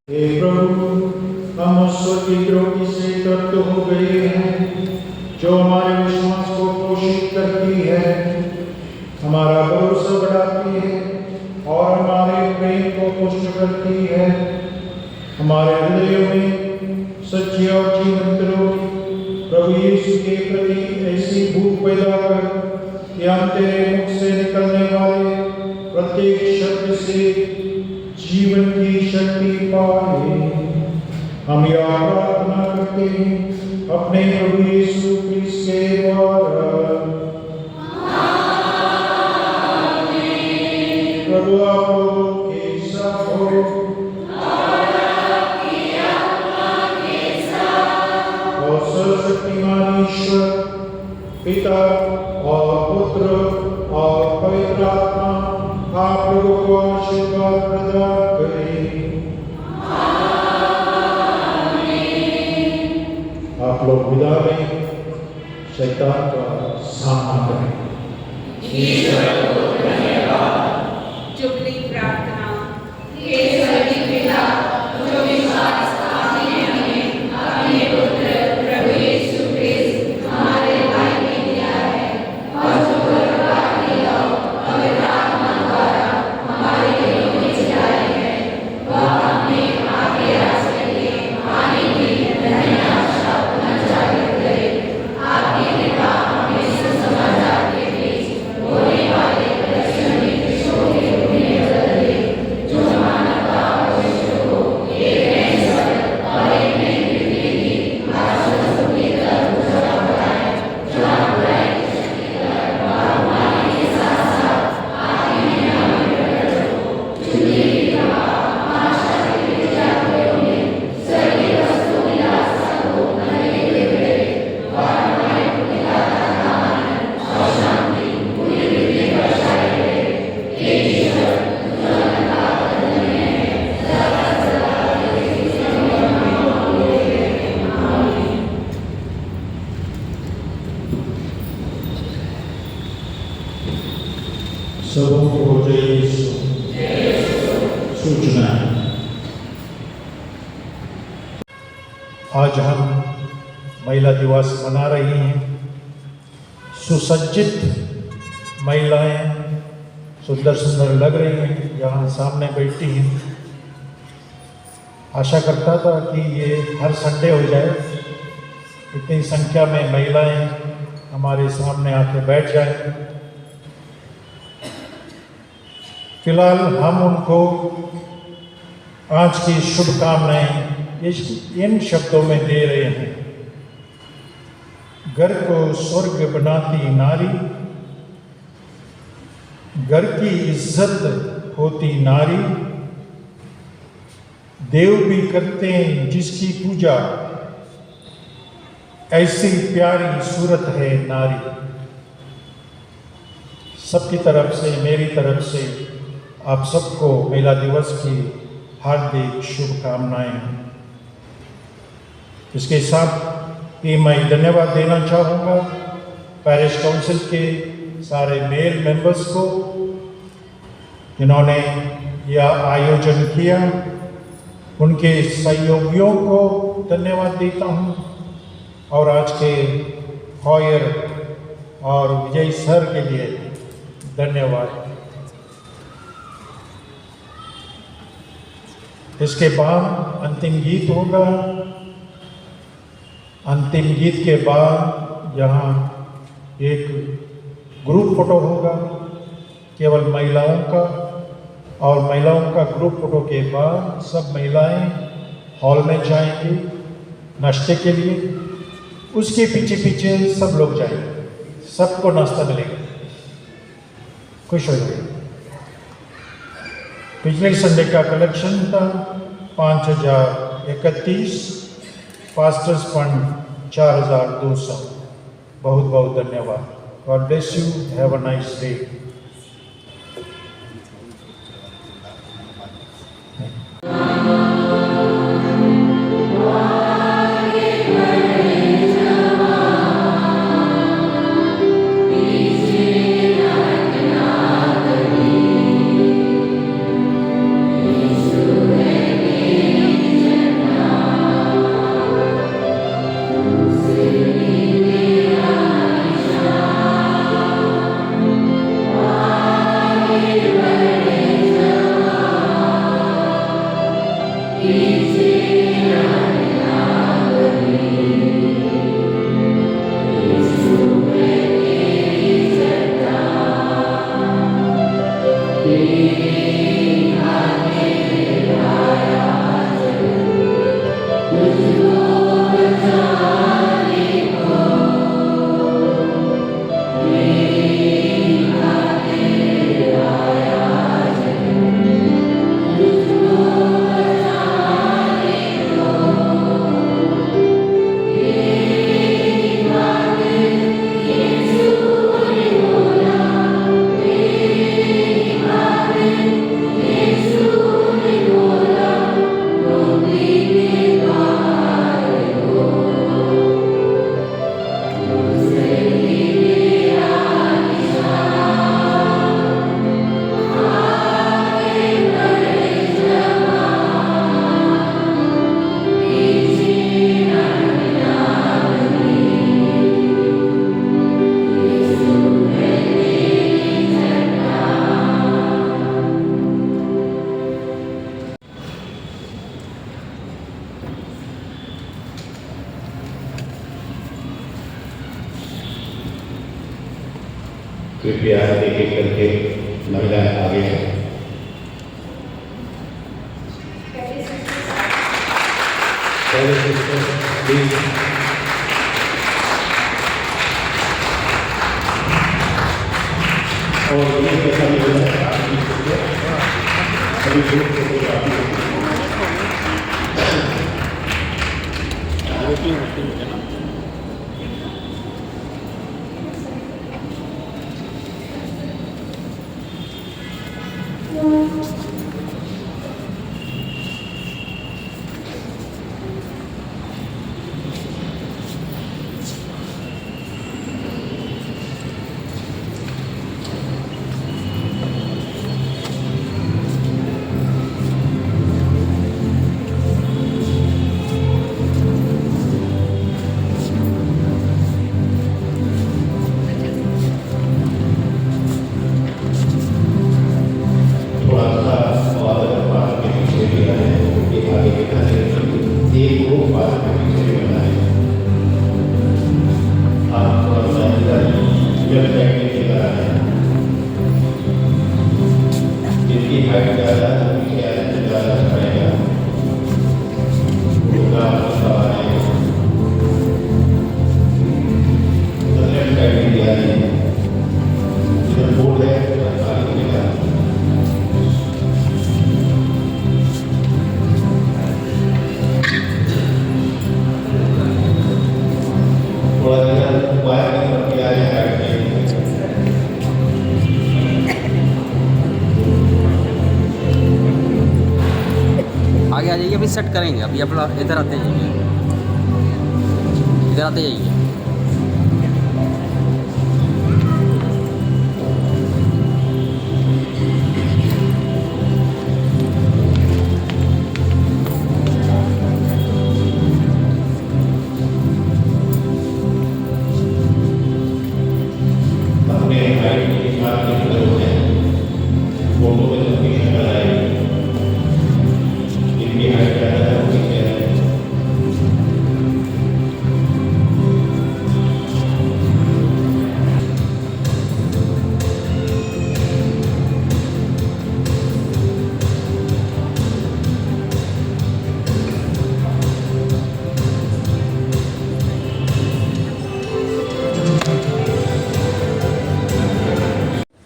हे प्रभु, हम उस स्वर्गीय द्रोही से तृप्त हो गए हैं जो हमारे विश्वास को पोषित करती है, हमारा भरोसा बढ़ाती है और हमारे प्रेम को पुष्ट करती है। हमारे हृदयों में सच्चे और जीवंत लोग प्रभु यीशु के प्रति ऐसी भूख पैदा कर कि हम तेरे मुख से निकलने वाले प्रत्येक शब्द से जीवन की शक्ति पाए। हम यह प्रार्थना करते हैं अपने प्रभु यीशु क्रिस्त के द्वारा। प्रभु आप लोगों के साथ हो और सर्वशक्तिमान ईश्वर पिता और पुत्र और पवित्र आत्मा आप लोगों को आशीर्वाद प्रदान करें। आप लोग विदा में शैतान का सामना करें। चुगली प्रार्थना। हे स्वर्गीय पिता, जो विश्वास आपने हमें अपने पुत्र प्रभु यीशु क्रिस्त हमारे भाई ने दिया है और जो बरकरार दिया पवित्र आत्मा द्वारा हमारे दिलों में छिड़ाए हैं, वह हमें आपके रास्ते में आने की धन्य आशा पुनः जागृत करे। आपकी कृपा हमें सुसमाचार के बीच होने वाले दर्शनीय विषयों के रूप में बदल दे, जो मानवता और विश्व को एक नए स्वर और एक नई पृथ्वी की आश्वस्त की तरफ गुजरा बढ़ाए, जहाँ बुराई की शक्ति पर बहुमानी के साथ साथ आपकी महिमा में प्रकट हो। चुगली की कृपा आशा के विद्यार्थियों में स्वर्गीय वस्तु विलासता को नए बिगड़े और हमारे पुनिदाता का आनंद और शांति पूरी पृथ्वी पर छाई रहे। हे ईश्वर, जो अनंता बदलने में सदा सदा तेरी महिमा होती रहे। आमीन। सबों को जय यीशु। सूचना। आज हम महिला दिवस मना रही हैं। सुसज्जित महिलाएं सुंदर सुंदर लग रही हैं, यहाँ सामने बैठी हैं। आशा करता था कि ये हर संडे हो जाए, इतनी संख्या में महिलाएं हमारे सामने आके बैठ जाएं। फिलहाल हम उनको आज की शुभकामनाएं इन शब्दों में दे रहे हैं। घर को स्वर्ग बनाती नारी, घर की इज्जत होती नारी, देव भी करते हैं जिसकी पूजा, ऐसी प्यारी सूरत है नारी। सबकी तरफ से, मेरी तरफ से आप सबको महिला दिवस की हार्दिक शुभकामनाएं। इसके साथ ही मैं धन्यवाद देना चाहूँगा पैरिश काउंसिल के सारे मेल मेंबर्स को जिन्होंने यह आयोजन किया। उनके सहयोगियों को धन्यवाद देता हूँ और आज के हॉयर और विजय सर के लिए धन्यवाद। इसके बाद अंतिम गीत होगा। अंतिम गीत के बाद यहाँ एक ग्रुप फोटो होगा केवल महिलाओं का, और महिलाओं का ग्रुप फोटो के बाद सब महिलाएं हॉल में जाएंगी नाश्ते के लिए। उसके पीछे पीछे सब लोग जाएंगे, सबको नाश्ता मिलेगा। खुश हो जाएगा। पिछले संडे का कलेक्शन था 5031, पास्टर्स फंड 4200। बहुत बहुत धन्यवाद। God bless you, have a nice day. कृपया एक एक करके महिलाएं आगे हैं। और ये कैसा भी हो रहा है सभी ग्रुप फोटोग्राफी करके दिला है, जिनकी हाइट ज़्यादा है उनकी हाइट ज़्यादा पड़ेगा, बोर्ड है आगे आ जाइए, अभी सेट करेंगे। अभी अपना इधर आते जाइए, इधर आते जाइए।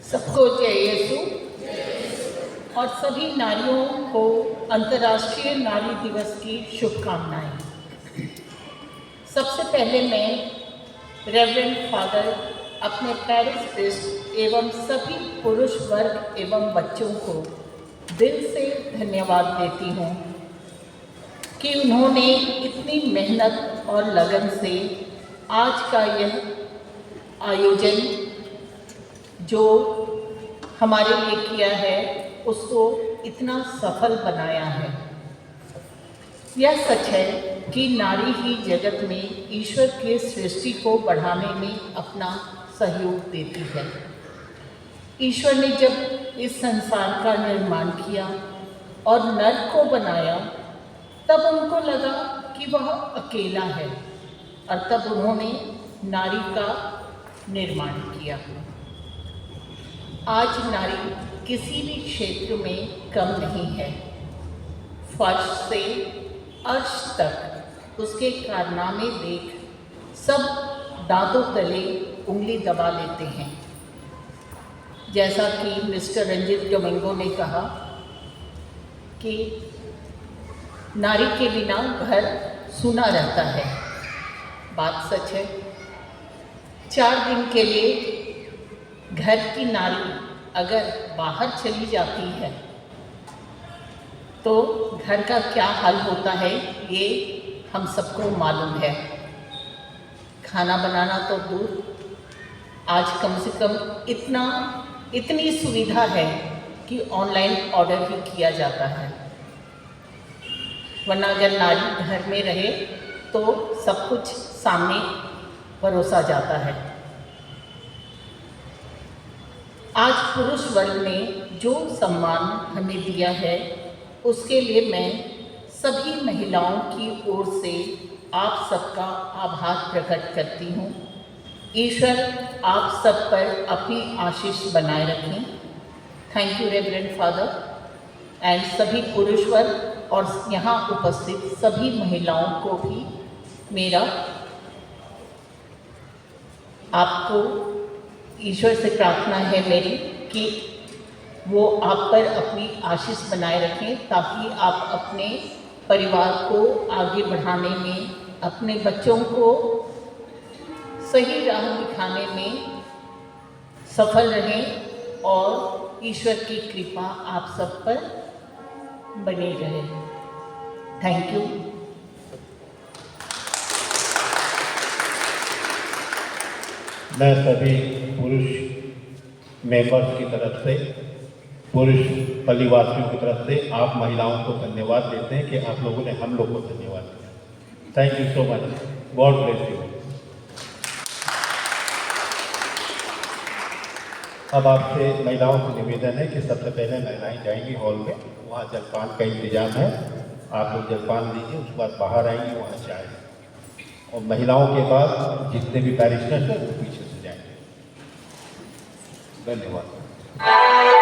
सबको जय यीशु। और सभी नारियों को अंतर्राष्ट्रीय नारी दिवस की शुभकामनाएं। सबसे पहले मैं रेवरेंड फादर अपने पैरिश प्रीस्ट एवं सभी पुरुष वर्ग एवं बच्चों को दिल से धन्यवाद देती हूँ कि उन्होंने इतनी मेहनत और लगन से आज का यह आयोजन जो हमारे लिए किया है उसको इतना सफल बनाया है। यह सच है कि नारी ही जगत में ईश्वर के सृष्टि को बढ़ाने में अपना सहयोग देती है। ईश्वर ने जब इस संसार का निर्माण किया और नर को बनाया तब उनको लगा कि वह अकेला है और तब उन्होंने नारी का निर्माण किया। आज नारी किसी भी क्षेत्र में कम नहीं है। फर्श से अर्श तक उसके कारनामे देख सब दांतों तले उंगली दबा लेते हैं। जैसा कि मिस्टर रंजित डोमिंगो ने कहा कि नारी के बिना घर सूना रहता है। बात सच है। 4 दिन के लिए घर की नारी अगर बाहर चली जाती है तो घर का क्या हाल होता है ये हम सबको मालूम है। खाना बनाना तो दूर, आज कम से कम इतनी सुविधा है कि ऑनलाइन ऑर्डर भी किया जाता है। वरना अगर नारी घर में रहे तो सब कुछ सामने परोसा जाता है। आज पुरुष वर्ग ने जो सम्मान हमें दिया है उसके लिए मैं सभी महिलाओं की ओर से आप सबका आभार प्रकट करती हूँ। ईश्वर आप सब पर अपनी आशीष बनाए रखें। Thank you reverend father and सभी पुरुष वर्ग और यहाँ उपस्थित सभी महिलाओं को भी मेरा आपको ईश्वर से प्रार्थना है मेरी कि वो आप पर अपनी आशीष बनाए रखें ताकि आप अपने परिवार को आगे बढ़ाने में, अपने बच्चों को सही राह दिखाने में सफल रहें और ईश्वर की कृपा आप सब पर बनी रहे। Thank you. मैं सभी पुरुष मेंबर्स की तरफ से, पुरुष पल्लीवासियों की तरफ से आप महिलाओं को धन्यवाद देते हैं कि आप लोगों ने हम लोग को धन्यवाद दिया। Thank you so much. God bless you. अब आपसे महिलाओं को निवेदन है कि सबसे पहले महिलाएं जाएंगी हॉल में, वहाँ जलपान का इंतजाम है। आप लोग जलपान लीजिए, उसके बाद बाहर आएंगे, वहाँ चाय, और महिलाओं के बाद जितने भी बैरिस्टर्स हैं वो पीछे से जाएंगे। धन्यवाद।